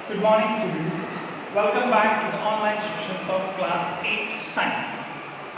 Good morning, students. Welcome back to the online sessions of class 8 science.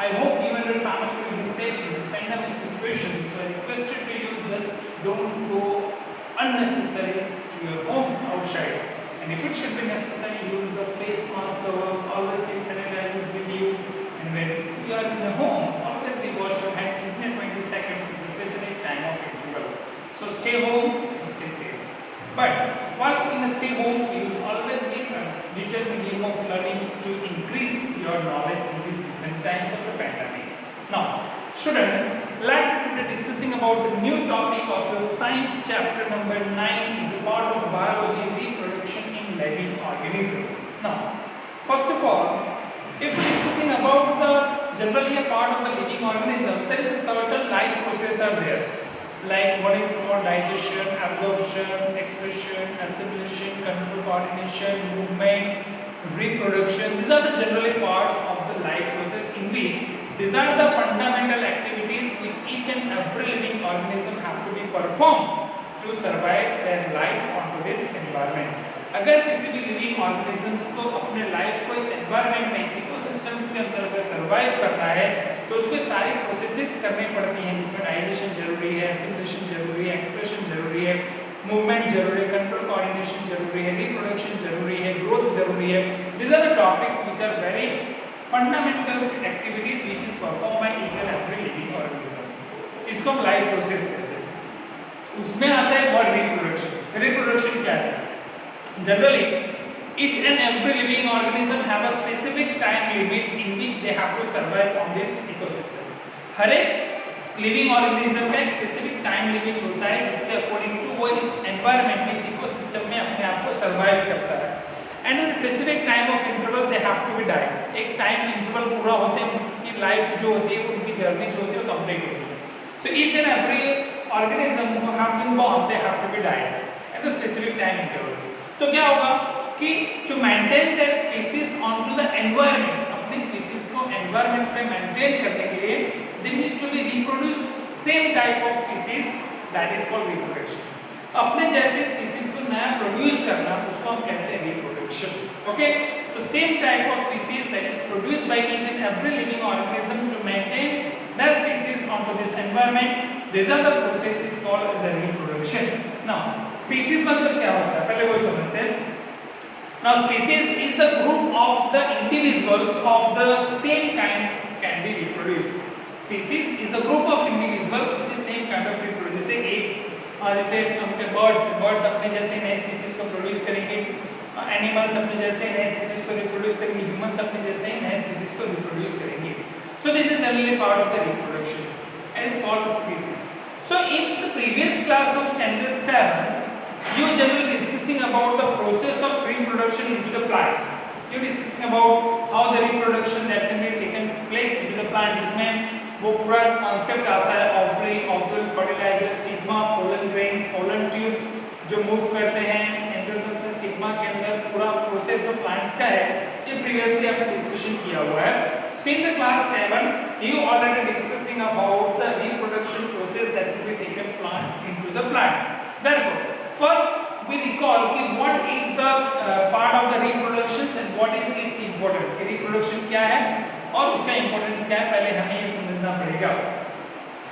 I hope you and your family will be safe in this pandemic situation. So I requested to you, just don't go unnecessary to your homes outside. And if it should be necessary, use the face mask covers, always take sanitizers with you. And when you are in the home, always wash your hands within 20 seconds is a specific time of interval. So stay home and stay safe. But while in a stay home, you always need a digital medium of learning to increase your knowledge in these recent times of the pandemic. Now, students, let's today discussing about the new topic of your science chapter number 9 is a part of biology reproduction in living organism. Now, first of all, if discussing about the generally a part of the living organism, there is a certain life process are there. Like what is called digestion, absorption, excretion, assimilation, control, coordination, movement, reproduction. These are the generally parts of the life process in which these are the fundamental activities which each and every living organism have to be performed to survive their life onto this environment. अगर किसी भी living organisms को अपने life को इस environment में ecosystems के अंदर अगर सर्वाइव करना है तो उसको सारी प्रोसेसेस करनी पड़ती हैं, जिसमें डाइजेशन जरूरी है, एसिमिलेशन जरूरी है, एक्सप्रेशन जरूरी है, मूवमेंट जरूरी है, कंट्रोल कोऑर्डिनेशन जरूरी है, रिप्रोडक्शन जरूरी है, ग्रोथ जरूरी है. These are the topics which are very fundamental activities which is perform by each and every living organism. इसको हम लाइफ प्रोसेस कहते हैं. उसमें आता है वर्ड रिप्रोडक्शन. रिप्रोडक्शन क्या है? Generally, each and every living organism have a specific time limit in which they have to survive on this ecosystem. हर एक living organism का एक specific time limit होता है जिसके according to वो इस environment में, इस ecosystem में अपने आप को survive करता है. And in specific time of interval they have to be died. एक time interval पूरा होते हैं, उनकी life जो होती है, उनकी journey जो होती है वो complete होती है. So each and every organism who have been born they have to be died at a specific time interval. तो क्या होगा कि to maintain their species on to the environment, अपनी स्पीसीज को एनवायरनमेंट में मेंटेन करने के लिए they need to be reproduce same type of species, that is called reproduction. अपने जैसे स्पीसीज को नया प्रोड्यूस करना उसको हम कहते हैं रिप्रोडक्शन. ओके, तो same type of species that is produced by each and every living organism to maintain that species on to this environment, this are the process is called as a reproduction. Now species मतलब क्या होता है पहले वो समझते हैं. Now species is the group of the individuals of the same kind can be reproduced. Species is the group of individuals which is same kind of reproduce. जैसे हमके बर्ड्स अपने जैसे नए स्पीसीज को प्रोड्यूस करेंगे, एनिमल्स अपने जैसे नए स्पीसीज को रिप्रोड्यूस करेंगे, ह्यूमंस अपने जैसे नए स्पीसीज को रिप्रोड्यूस करेंगे. So this is generally part of the reproduction and it's called species. So in the previous class of standard 7 you generally discussing about the process of reproduction into the plants. You discussing about how the reproduction that can be taken place into the plant, जिसमें वो पूरा concept आता है ovary, ovule, fertilizer, stigma, pollen grains, pollen tubes जो move करते हैं एंडोजन से stigma के अंदर. पूरा प्रोसेस जो प्लांट्स का है ये प्रीवियसली हमने डिस्कशन किया हुआ है. So in the class 7 you already discussing about the reproduction process that will be taken plant into the plant. Therefore first we recall कि what is the part of the reproduction and what is its importance. कि reproduction क्या है और उसका importance क्या है, पहले हमें ये समझना पड़ेगा.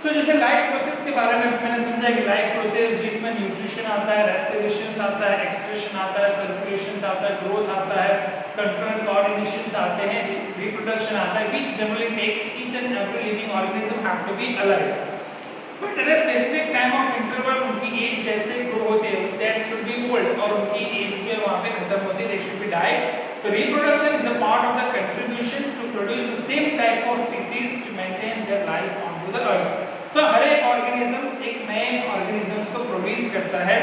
So जैसे लाइफ प्रोसेस के बारे में मैंने समझा कि लाइफ प्रोसेस जिसमें न्यूट्रिशन आता है, रेस्पिरेशन आता है, एक्सक्रीशन आता है, सर्कुलेशन आता है, ग्रोथ आता है, कंट्रोल कोऑर्डिनेशन आते हैं, रिप्रोडक्शन आता है, which generally takes each and every living organism have to be alive. But at a specific time of interval उनकी एज जैसे ग्रो होते हैं that should be old और उनकी एज जो है वहाँ पे खत्म होती है, they should be died. So reproduction is a part of the contribution to produce the same type of species to maintain their life onto the earth. तो हर एक ऑर्गेनिजम्स एक नए ऑर्गेनिजम्स को प्रोड्यूस करता है,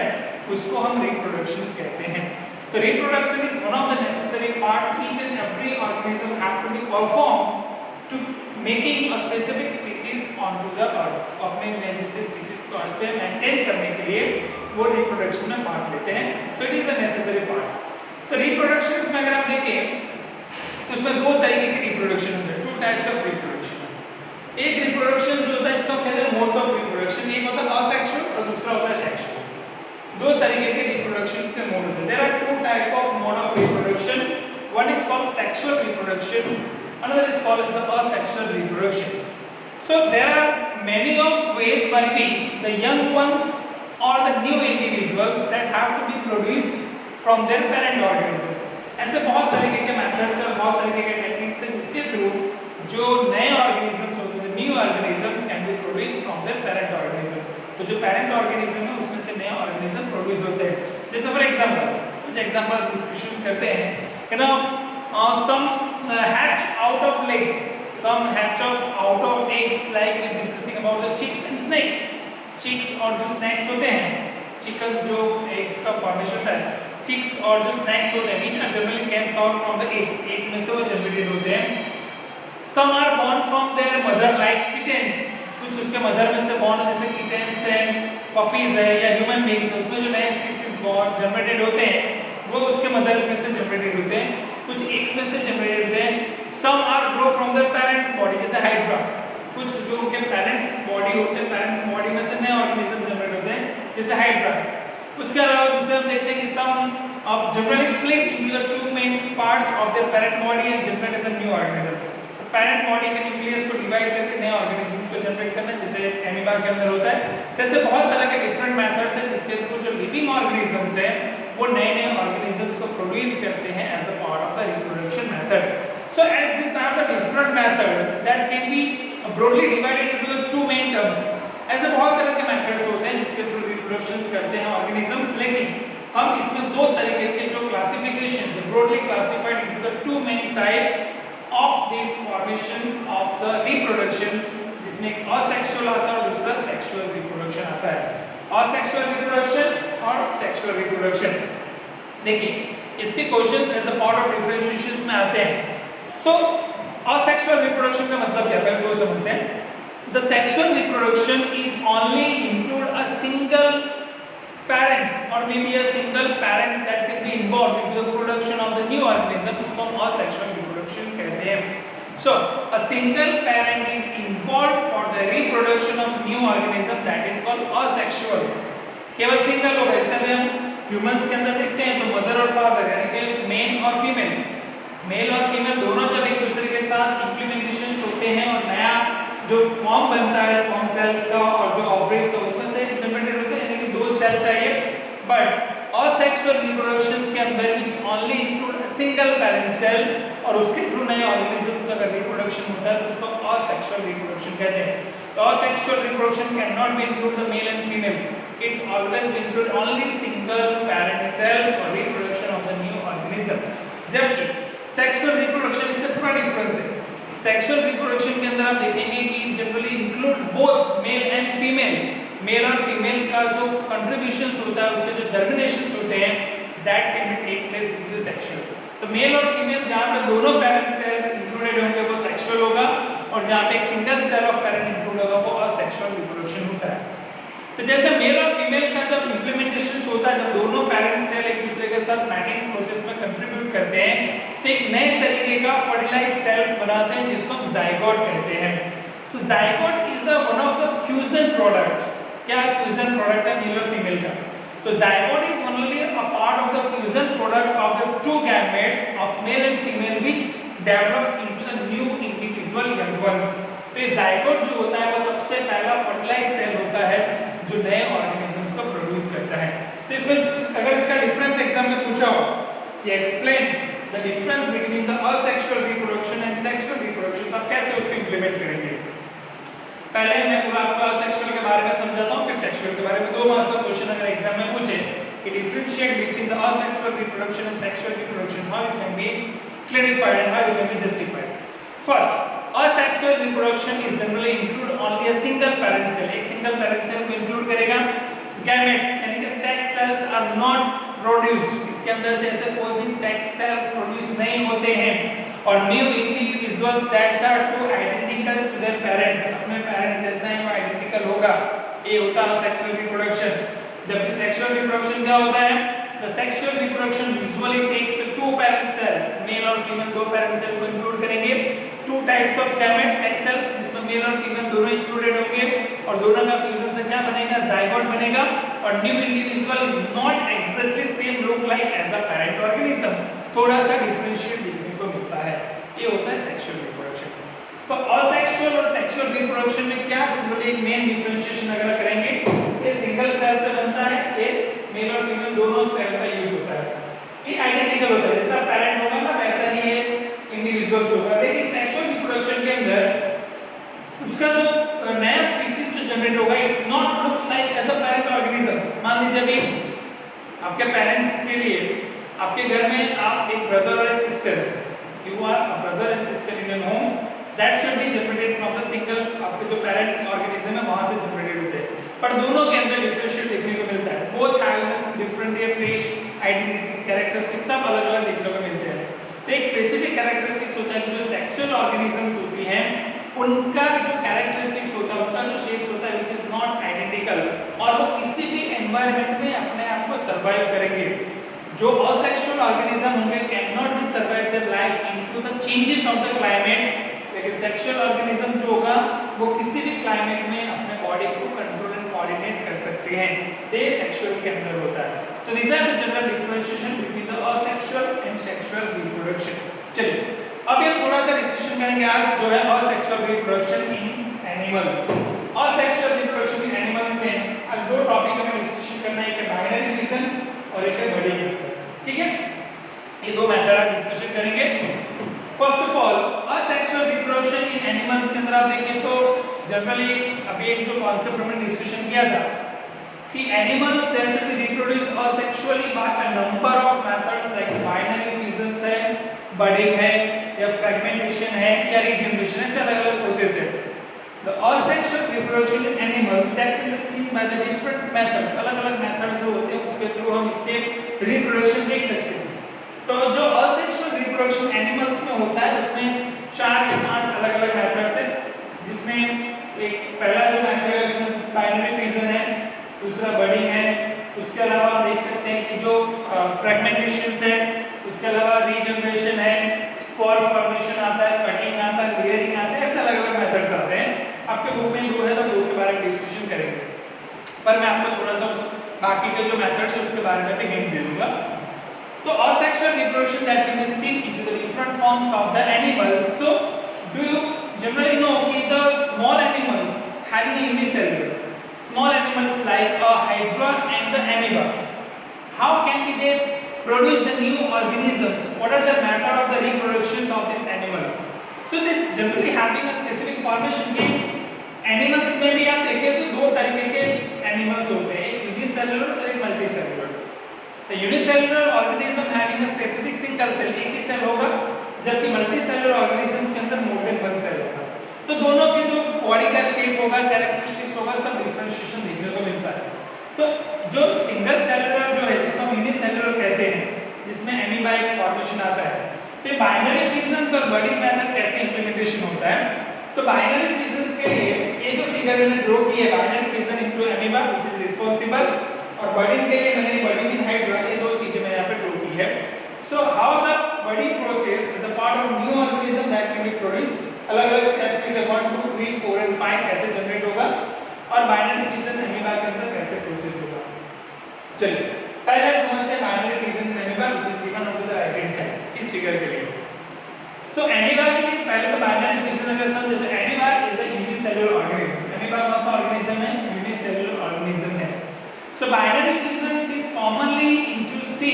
उसको हम रिप्रोडक्शन कहते हैं. तो reproduction is one of the necessary part each and every organism have to be perform to making a specific species on to the earth. अपने जैसे स्पीसीज को अर्थ पे मेंटेन करने के लिए वो रिप्रोडक्शन में पार्ट लेते हैं. So it is a necessary part. तो रिप्रोडक्शन में अगर आप देखें तो उसमें दो तरीके की रिप्रोडक्शन होते हैं, टू टाइप्स ऑफ रिप्रोडक्शन. एक रिप्रोडक्शन जो होता है इसका कहते हैं मोड्स ऑफ रिप्रोडक्शन. एक होता है असेक्सुअल और दूसरा होता है सेक्सुअल. दो तरीके के रिप्रोडक्शन के मोड होते हैं. There are two type of mode One is called sexual reproduction, another is called the asexual reproduction. So there are many of ways by which the young ones or the new individuals that have to be produced from their parent organisms. ऐसे बहुत तरीके के methods और बहुत तरीके के techniques हैं जिसके थ्रू जो नए ऑर्गेनिजम्स होते हैं, new organisms can be produce from there parent organism. तो जो पेरेंट ऑर्गेनिज्म है उसमें से नए ऑर्गेनिज्म प्रोड्यूस होते हैं. जैसे फॉर एग्जांपल कुछ एग्जांपल्स डिस्कशन करते हैं. You know some hatch out of legs, some hatch out of eggs, like we discussing about the chicks and snakes. Chicks और जो snakes होते हैं, chickens जो eggs का formation होता है, chicks और जो snakes होते हैं, which are generally comes out from the eggs, egg में से वो generated होते हैं. Some are born from their mother like kittens, कुछ उसके मदर में से born जैसे kittens है, puppies है या human beings है, उसमें जो नए species born generated होते हैं वो उसके मदर्स में से जनरेटेड होते हैं, कुछ एग्स में से जनरेटेड होते हैं. Some are grow from their parents body, जैसे हाइड्रा, कुछ जो उनके पेरेंट्स बॉडी होते हैं, पेरेंट्स बॉडी में से नए ऑर्गेनिज्म जनरेट होते हैं, जैसे हाइड्रा. उसके अलावा दूसरे हम देखते हैं कि some generally split into the two main parts of their parent body and generate as a new organism. Parent body के न्यूक्लियस को डिवाइड करके नए ऑर्गेनिजम्स को जनरेट करना, जैसे एमीबा के अंदर होता है. जैसे बहुत तरह के डिफरेंट मेथड्स हैं जिसके थ्रू जो लिविंग ऑर्गेनिजम्स हैं वो नए नए ऑर्गेनिजम्स को प्रोड्यूस करते हैं as a part of the reproduction method. So as this are the different methods that can be broadly divided into the two main terms. ऐसे बहुत तरह के मेथड्स होते हैं जिसके थ्रू रिप्रोडक्शन करते हैं ऑर्गेनिजम्स, लेकिन हम इसमें दो तरीके के जो क्लासिफिकेशंस है broadly classified into the two main types of these formations of the reproduction, जिसमें एक asexual आता है और दूसरा sexual reproduction आता है. asexual reproduction और sexual reproduction. देखिए इसके questions as a part of differentiations में आते हैं. तो asexual reproduction का मतलब क्या है पहले वो समझते हैं. The sexual reproduction is only include a single parents or maybe a single parent that can be involved in the production of the new organism, उसको हम asexual reproduction कहते हैं. So a single parent is involved for the reproduction of new organism, that is called asexual. केवल single होगा. जैसे हम humans के अंदर देखते हैं तो मदर और फादर यानी कि मेल और फीमेल, मेल और फीमेल दोनों जब एक दूसरे के साथ इम्प्लीमेंटेशन होते हैं और नया जो फॉर्म बनता है स्पर्म सेल्स का और जो ओवरीज का उसमें से जनरेटेड होते हैं, यानी कि दो सेल चाहिए. बट asexual reproductions के अंदर which only include a single parent cell और उसके थ्रू नए ऑर्गेनिजम्स का रिप्रोडक्शन होता है तो उसको asexual reproduction कहते हैं. तो asexual reproduction cannot be include the male and female, it always include only single parent cell for reproduction of the new organism. जबकि sexual reproduction इससे थोड़ा डिफरेंस है. सेक्सुअल रिप्रोडक्शन के अंदर आप देखेंगे कि generally include both male and female, male और फीमेल का जो कंट्रीब्यूशंस होता है उसके जो जर्मिनेशंस होते हैं that can be take place in the sexual. तो मेल और फीमेल जहां पे दोनों पेरेंट सेल्स इंक्लूडेड होंगे वो सेक्सुअल होगा और जहां पे एक single cell of parent include होगा वो असेक्सुअल रिप्रोडक्शन होता है. तो जैसे मेल और फीमेल का जब इंप्लीमेंटेशन होता है, जब दोनों पेरेंट सेल एक दूसरे के साथ मैटिंग प्रोसेस में कंट्रीब्यूट करते हैं तो एक नए तरीके का फर्टिलाइज्ड सेल्स बनाते हैं जिसको हम जाइगोट कहते हैं. तो zygote is the one of the fusion product. क्या फ्यूजन प्रोडक्ट है मेल और फीमेल का? तो zygote is only a part of the fusion product of the two gametes of male and female which develops into the new individual young ones. तो ये zygote जो होता है वो सबसे पहला फर्टिलाइज्ड सेल होता है जो नए ऑर्गेनिजम्स को प्रोड्यूस करता है. तो इसमें अगर इसका डिफरेंस एग्जाम में पूछा हो कि explain the difference between the asexual reproduction and sexual reproduction, तो आप कैसे उसको इंप्लीमेंट करेंगे? पहले मैं पूरा आपको asexual के बारे में समझाता हूँ, फिर sexual के बारे में. 2 मार्क्स का क्वेश्चन अगर एग्जाम में पूछे कि differentiate between the asexual reproduction and sexual reproduction, how it can be clarified and how it can be justified. First, asexual reproduction is generally include only a single parent cell. एक single parent cell को include करेगा. Gametes यानी कि sex cells are not produced. इसके अंदर से ऐसे कोई भी sex cells प्रोड्यूस नहीं होते हैं और new individuals that are too identical to their parents, अपने parents जैसा ही वो identical होगा, ये होता है sexual reproduction. जबकि sexual reproduction क्या होता है? The sexual reproduction usually takes the two parent cells, male और female दो parent cell को include करेंगे. Two types of gametes, sex cells, जिसमें मेल और फीमेल दोनों इंक्लूडेड होंगे और दोनों का फ्यूजन से क्या बनेगा? जाइगोट बनेगा. और new individual is not exactly same look like as a parent organism, थोड़ा सा डिफरेंशिएट जाता है, ये होता है सेक्सुअल रिप्रोडक्शन। तो असेक्सुअल और सेक्सुअल रिप्रोडक्शन में क्या जनरली एक मेन डिफरेंशिएशन अगर करेंगे, ये सिंगल सेल से बनता है, ये मेल और फीमेल दोनों सेल का यूज होता है, ये आइडेंटिकल होता है, जैसा पैरेंट होगा ना वैसा ही ये इंडिविजुअल होगा। लेकिन सेक्सुअल रिप्रोडक्शन के अंदर उसका जो नया स्पीशीज जो जनरेट होगा, it's not look like as a parent organism. मान लीजिए अभी आपके पेरेंट्स के लिए आपके घर में आप एक ब्रदर और एक सिस्टर है, you are a brother and sister in your homes, that should be generated from the single, आपके जो पेरेंट्स ऑर्गेनिज्म है वहां से जनरेटेड होते हैं, पर दोनों के अंदर डिफरेंशिएट देखने को मिलता है, both having different face identity characteristics सब अलग-अलग देखने को मिलते हैं। तो एक स्पेसिफिक कैरेक्टरिस्टिक्स होता है जो सेक्सुअल ऑर्गेनिजम्स होती हैं उनका जो कैरेक्टरिस्टिक्स होता है, उनका जो शेप होता है व्हिच इज नॉट आइडेंटिकल, और वो किसी भी एनवायरनमेंट में अपने आप को सर्वाइव करेंगे। जो असेक्सुअल ऑर्गेनिज्म होंगे can not be survive their life into the changes of the climate, लेकिन सेक्सुअल ऑर्गेनिज्म जो होगा वो किसी भी क्लाइमेट में अपने बॉडी को कंट्रोल एंड कोऑर्डिनेट कर सकते हैं, ये सेक्सुअल के अंदर होता है। तो this are the general differentiation between the asexual and sexual reproduction. चलिए अब ये थोड़ा सा डिस्कशन करेंगे आज जो है asexual reproduction in animals. Asexual reproduction in animals में आज दो टॉपिक हमें डिस्कशन करना है, एक है बाइनरी फिजन और एक है बडिंग मेथड, ठीक है, ये दो मेथड आप डिस्कशन करेंगे। First of all asexual reproduction in animals के अंदर आप देखिए तो जनरली अभी एक जो कांसेप्ट हमने डिस्कशन किया था कि animals there should be reproduce asexually by a number of methods like binary fissions है, बडिंग है या फ्रेगमेंटेशन है या रीजनरेशन, ऐसे अलग-अलग प्रोसेस है। The asexual reproduction in animals that can be seen by the different methods, अलग-अलग methods जो होते हैं उसके थ्रू हम इसके रिप्रोडक्शन देख सकते हैं। तो जो asexual reproduction एनिमल्स में होता है उसमें 4 या 5 अलग-अलग मेथड्स हैं, जिसमें एक पहला जो मेथड है उसमें बाइनरी फिजन है, दूसरा बडिंग है, उसके अलावा आप देख सकते हैं कि जो फ्रेगमेंटेशन है, उसके अलावा रीजनरेशन है, स्पोर फॉर्मेशन आता है, कटिंग आता है, लेयरिंग आता है, ऐसे अलग-अलग मेथड्स आते हैं। आपके बुक में दो है तो दो के बारे में डिस्कशन करेंगे, पर मैं आपको थोड़ा सा बाकी के जो मेथड है उसके बारे में भी हिंट दे दूंगा। तो asexual reproduction that can be seen into the different forms of the animals. So do you generally know कि the small animals having a unicellular, small animals like a hydra and the amoeba, how can be they produce the new organisms? What are the method of the reproduction of these animals? So this generally having a specific formation के animals में भी आप देखें तो दो तरीके के animals होते हैं, एक यूनिसेलुलर और एक मल्टीसेलुलर। तो unicellular organism having a specific single cell, एक ही सेल होगा, जबकि मल्टीसेलुलर ऑर्गेनिजम्स के अंदर मोर देन वन सेल होगा। तो दोनों के जो बॉडी का शेप होगा, कैरेक्टरिस्टिक्स होगा, सब डिफरेंशिएशन देखने को मिलता है। तो जो सिंगल सेलुलर जो है जिसको हम यूनिसेलुलर कहते हैं, जिसमें एमीबा एक फॉर्मेशन आता है, तो बाइनरी फिजन्स और बडिंग मेथड कैसे इंप्लीमेंटेशन होता है। तो बाइनरी फिजन्स के लिए ये जो फिगर मैंने ड्रॉ की है, binary fission into amoeba which is responsible, और बडिंग के लिए मैंने बडिंग इन हाइड्रा, ये दो चीजें मैंने यहां पे ड्रॉ की है। So how the budding process is a part of new organism that can B produce, अलग-अलग स्टेप्स में 1 2 3 4 एंड 5 कैसे जनरेट होगा, और बाइनरी फिजन एमीबा के अंदर कैसे प्रोसेस होगा। चलिए पहले समझते हैं binary fission amoeba which is given on the right hand side इस फिगर के लिए। सो एमीबा के लिए पहले तो बाइनरी फिजन अगर समझे तो amoeba is a unicellular organism. Amoeba कौन सा ऑर्गेनिज्म है? यूनिसेलुलर ऑर्गेनिज्म है। सो binary fission is commonly into the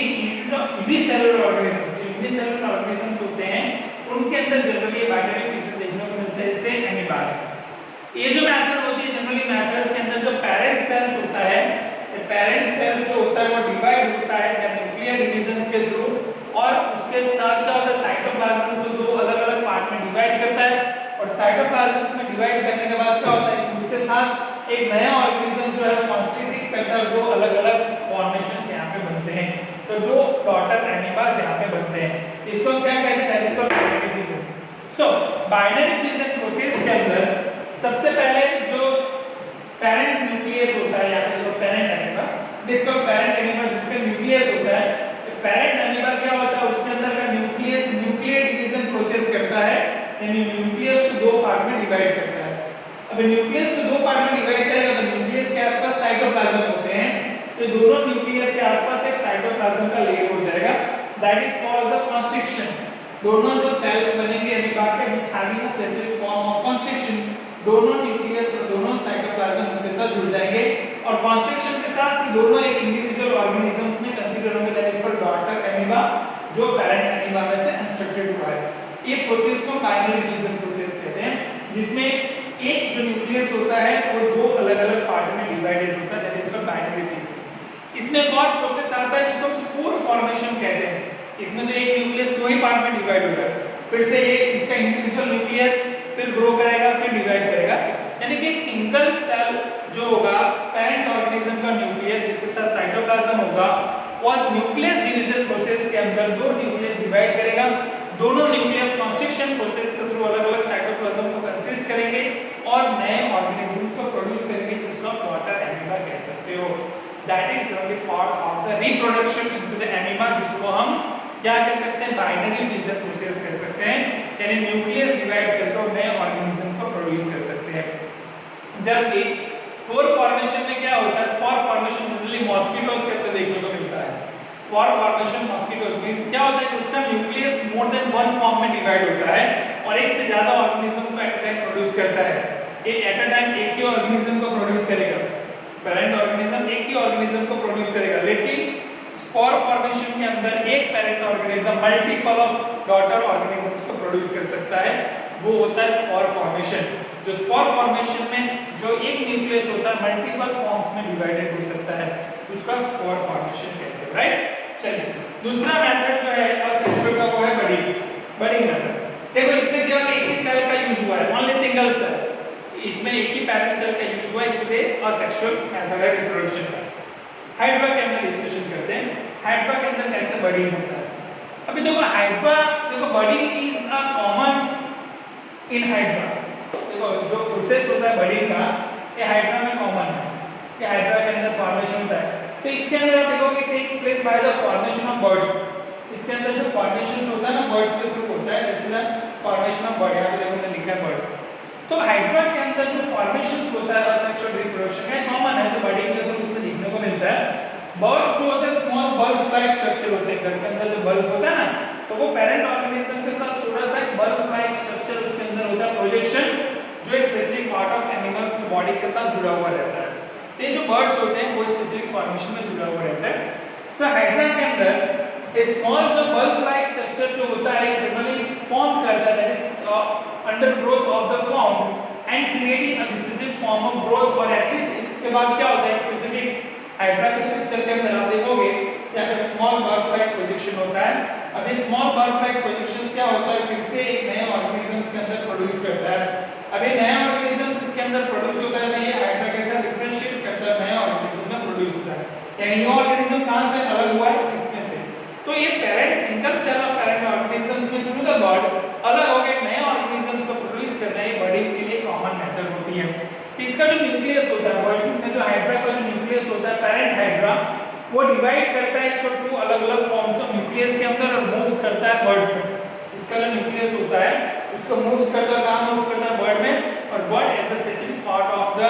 unicellular organism. जो यूनिसेलुलर ऑर्गेनिजम्स होते हैं उनके अंदर जनरली बाइनरी फिजन देखने को मिलता है, जैसे एमीबा। ये जो मेथड होती है जनरली मेथड्स के अंदर जो पेरेंट सेल्स होता है, पेरेंट सेल्स जो होता है वो डिवाइड होता है न्यूक्लियर डिवीजन के थ्रू, और उसके साथ क्या होता है साइटोप्लाज्म को दो अलग-अलग पार्ट में डिवाइड करता है, और साइटोप्लाज्म में डिवाइड करने के बाद क्या होता है कि उसके साथ एक नया ऑर्गेनिज्म जो है कॉन्स्टिट्यूट करता है, दो अलग-अलग फॉर्मेशंस यहां पे बनते हैं। तो दो डॉटर एमीबास यहां पे बनते हैं, इसको क्या कहते हैं? इसको बाइनरी फिजन। सो बाइनरी फिजन प्रोसेस के अंदर सबसे पहले जो पेरेंट न्यूक्लियस होता है, या फिर जो पेरेंट एमीबा, जिसको पेरेंट एमीबा जिसका न्यूक्लियस होता है, पेरेंट एमीबा क्या होता है उसके अंदर का न्यूक्लियस न्यूक्लियर डिवीजन प्रोसेस करता है, यानी न्यूक्लियस को दो पार्ट में डिवाइड करता है। अब न्यूक्लियस को दो पार्ट में डिवाइड करेगा तो न्यूक्लियस के आसपास साइटोप्लाज्म होते हैं, तो दोनों न्यूक्लियस के आसपास एक साइटोप्लाज्म का लेयर हो जाएगा, that is called the constriction. दोनों जो सेल्स बनेंगे एमीबा के which having a specific form of constriction, दोनों न्यूक्लियस और दोनों साइटोप्लाज्म उसके साथ जुड़ जाएंगे और कॉन्स्ट्रिक्शन के साथ दोनों एक इंडिविजुअल ऑर्गेनिजम्स में कंसीडर होंगे, that is called daughter amoeba जो पेरेंट एमीबा में से अनस्ट्रक्चर्ड हुआ है। ये प्रोसेस को बाइनरी फ्यूजन प्रोसेस कहते हैं, जिसमें एक जो न्यूक्लियस होता है वो दो अलग-अलग पार्ट में डिवाइडेड होता है, that is called binary fusion. इसमें एक और प्रोसेस आता है जिसको हम स्पोर फॉर्मेशन कहते हैं। इसमें तो एक न्यूक्लियस दो ही पार्ट में डिवाइड होगा, फिर से ये इसका इंडिविजुअल न्यूक्लियस फिर ग्रो करेगा फिर डिवाइड करेगा, यानी कि एक सिंगल सेल जो होगा पेरेंट ऑर्गेनिज्म का न्यूक्लियस जिसके साथ साइटोप्लाज्म होगा, और न्यूक्लियस डिवीजन प्रोसेस के अंदर दो न्यूक्लियस डिवाइड करेगा, दोनों न्यूक्लियस कॉन्स्ट्रिक्शन प्रोसेस के थ्रू अलग-अलग साइटोप्लाज्म को कंसिस्ट करेंगे और नए ऑर्गेनिजम्स को प्रोड्यूस करेंगे, जिसको आप डॉटर एमीबा कह सकते हो। That is only part of the reproduction into the amoeba, जिसको हम क्या कह सकते हैं, बाइनरी फ्यूजन प्रोसेस कह सकते हैं, यानी न्यूक्लियस डिवाइड करके नए ऑर्गेनिज्म को प्रोड्यूस कर सकते हैं। जबकि स्पोर फॉर्मेशन में क्या होता है, स्पोर फॉर्मेशन जनरली मॉस्किटोज के अंदर देखने को मिलता है। स्पोर फॉर्मेशन मॉस्किटोज में क्या होता है, उसका nucleus more than one form में डिवाइड होता है और एक से ज्यादा ऑर्गेनिज्म को एट टाइम प्रोड्यूस करता है। एक एट अ टाइम एक ही ऑर्गेनिज्म को प्रोड्यूस करेगा, पेरेंट ऑर्गेनिज्म एक ही ऑर्गेनिज्म को प्रोड्यूस करेगा, लेकिन स्पोर फॉर्मेशन के अंदर एक parent organism multiple of daughter organisms को प्रोड्यूस कर सकता है, वो होता है स्पोर फॉर्मेशन। जो स्पोर फॉर्मेशन में जो एक न्यूक्लियस होता है मल्टीपल फॉर्म्स में डिवाइडेड हो सकता है, उसका स्पोर फॉर्मेशन कहते हैं, राइट। चलिए दूसरा मेथड जो है असेक्सुअल का, वो है बडिंग मेथड। देखो इसमें केवल एक ही सेल का यूज हुआ है, ओनली सिंगल सेल, इसमें एक ही पेरेंट सेल का यूज हुआ है, इसलिए असेक्सुअल मेथड है रिप्रोडक्शन का। हाइड्रा के अंदर डिस्कशन करते हैं, हाइड्रा के अंदर कैसे बडिंग होता है। अभी देखो हाइड्रा, देखो budding is a common in hydra. देखो जो प्रोसेस होता है बडिंग का, ये हाइड्रा में कॉमन है, कि हाइड्रा के अंदर फॉर्मेशन होता है। तो इसके अंदर आप देखोगे takes place by the formation of buds. इसके अंदर जो फॉर्मेशन होता है ना बर्ड्स के थ्रू होता है, जैसे ना फॉर्मेशन ऑफ बर्ड, यहाँ पे देखो मैंने लिखा है बर्ड्स। तो हाइड्रा के अंदर जो फॉर्मेशन होता है असेक्सुअल रिप्रोडक्शन का कॉमन है, जो बडिंग के थ्रू उसमें देखने को मिलता है। बर्ड्स जो होते हैं स्मॉल बल्ब लाइक स्ट्रक्चर होते हैं, घर के अंदर जो बल्ब होता है ना, तो वो पेरेंट ऑर्गेनिज्म के साथ छोटा सा एक बल्ब लाइक स्ट्रक्चर उसके अंदर होता है, प्रोजेक्शन, जो एक स्पेसिफिक पार्ट ऑफ एनिमल की बॉडी के साथ जुड़ा हुआ रहता है। तो ये जो बर्ड्स होते हैं वो स्पेसिफिक फॉर्मेशन में जुड़ा हुआ रहता है। तो हाइड्रा के अंदर ए स्मॉल जो बल्ब लाइक स्ट्रक्चर जो होता है जनरली फॉर्म करता है, that is under growth of the form and creating a specific form of growth, और एटलीस्ट इसके बाद क्या होता है स्पेसिफिक हाइड्रा के स्ट्रक्चर के अंदर आप देखोगे यहाँ पे स्मॉल बल्ब लाइक प्रोजेक्शन होता है। अब ये स्मॉल बल्ब लाइक प्रोजेक्शन क्या होता है, फिर से एक नए ऑर्गेनिजम्स के अंदर प्रोड्यूस करता है। अब ये नया ऑर्गेनिजम्स इसके अंदर प्रोड्यूस होता है, ये हाइड्रा के साथ डिफरेंशिएट करता है, नया ऑर्गेनिज्म में प्रोड्यूस होता है, यानी ये ऑर्गेनिज्म कहां से अलग हुआ है, इसमें से। तो ये parent single cell of parent organisms में थ्रू द बर्ड अलग हो गए नए ऑर्गेनिजम्स को प्रोड्यूस करना, ये बर्डिंग के लिए कॉमन मेथड होती है। तो इसका जो न्यूक्लियस होता है बर्ड में, जो हाइड्रा का जो न्यूक्लियस होता है पेरेंट हाइड्रा, वो डिवाइड करता है इसको टू अलग-अलग फॉर्म्स ऑफ न्यूक्लियस के अंदर और मूव्स करता है बर्ड्स में। इसका जो न्यूक्लियस होता है उसको मूव्स करता है, कहां मूव्स करता है, बर्ड में, और bud as a specific part of the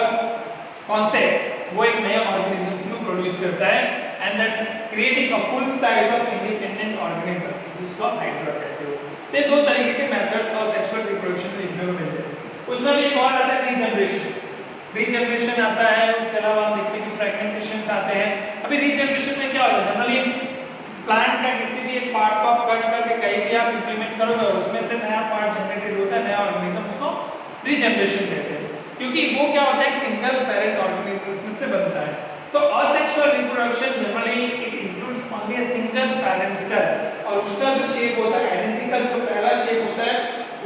concept वो एक नया ऑर्गेनिज्म को प्रोड्यूस करता है, and that's creating a full size of independent organism, जिसको आप हाइड्रा कहते हो। ये दो तरीके के मेथड्स ऑफ सेक्सुअल रिप्रोडक्शन देखने को मिलते हैं। उसमें भी एक और आता है रीजनरेशन। रीजनरेशन आता है, उसके अलावा हम देखते हैं कि फ्रैगमेंटेशन आते हैं। अभी रीजनरेशन में क्या होता है, जनरली प्लांट का किसी भी एक पार्ट को आप कट करके कहीं भी आप इंप्लीमेंट करोगे और उसमें से नया पार्ट जनरेटेड होता है, नया ऑर्गेनिज्म, उसको रीजनरेशन कहते हैं, क्योंकि वो क्या होता है एक सिंगल पेरेंट ऑर्गेनिज्म से बनता है। तो asexual reproduction generally it includes only a single parent cell, और उसका जो शेप होता है आइडेंटिकल, जो पहला शेप होता है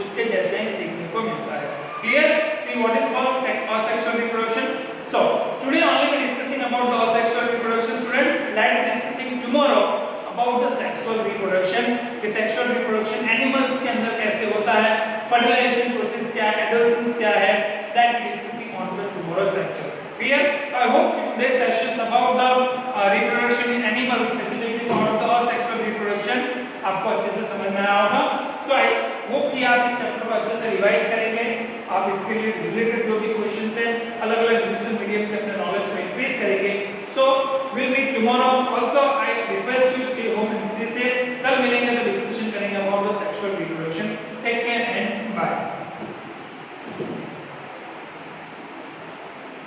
उसके जैसे ही देखने को मिलता है। Clear? What is called asexual reproduction? So today only we discussing about the asexual reproduction, students. Let's discussing tomorrow about the sexual reproduction. कि sexual reproduction animals के अंदर कैसे होता है, fertilization process क्या है, adolescence क्या है, that we discussing on the tomorrow's lecture. Clear? I hope today's sessions about the reproduction in animals, specifically about the asexual reproduction, आपको अच्छे से समझ में आया होगा। So I होप कि आप इस चैप्टर को अच्छे से रिवाइज करेंगे। आप इसके लिए रिलेटेड जो भी क्वेश्चंस हैं अलग-अलग डिजिटल मीडियम से अपने नॉलेज को इंक्रीज करेंगे। So will meet tomorrow. Also I request you stay home and stay safe. कल मिलेंगे तो डिस्कशन करेंगे अबाउट द सेक्सुअल